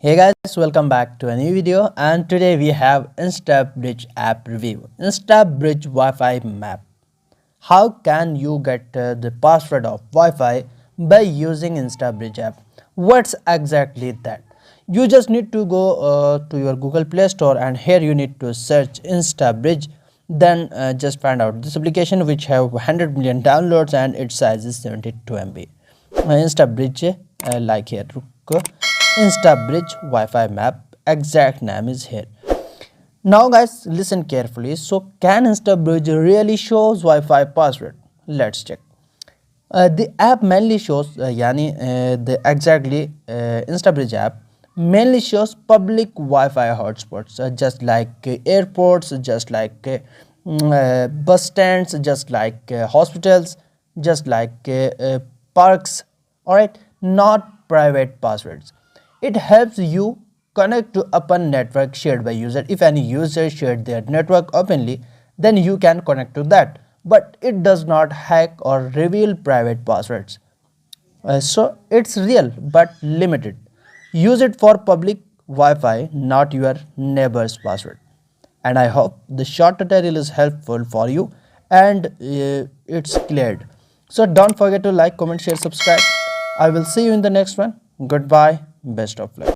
Hey guys, welcome back to a new video, and today we have Instabridge app review. Instabridge Wi-Fi map. How can you get the password of Wi-Fi by using Instabridge app? What's exactly that? You just need to go to your Google Play Store, and here you need to search Instabridge. Then just find out this application which have 100 million downloads and its size is 72 MB. Instabridge, like here. Instabridge Wi-Fi map, exact name is here. Now guys, listen carefully. So can Instabridge really shows Wi-Fi password? Let's check. The app mainly shows the Instabridge app mainly shows public Wi-Fi hotspots, just like airports, just like bus stands, just like hospitals, just like parks. All right, not private passwords. It helps you connect to open network shared by user. If any user shared their network openly, then you can connect to that, but it does not hack or reveal private passwords. So it's real but limited. Use it for public Wi-Fi, not your neighbor's password. And I hope the short tutorial is helpful for you and it's cleared. So don't forget to like, comment, share, subscribe. I will see you in the next one. Goodbye. Best of luck.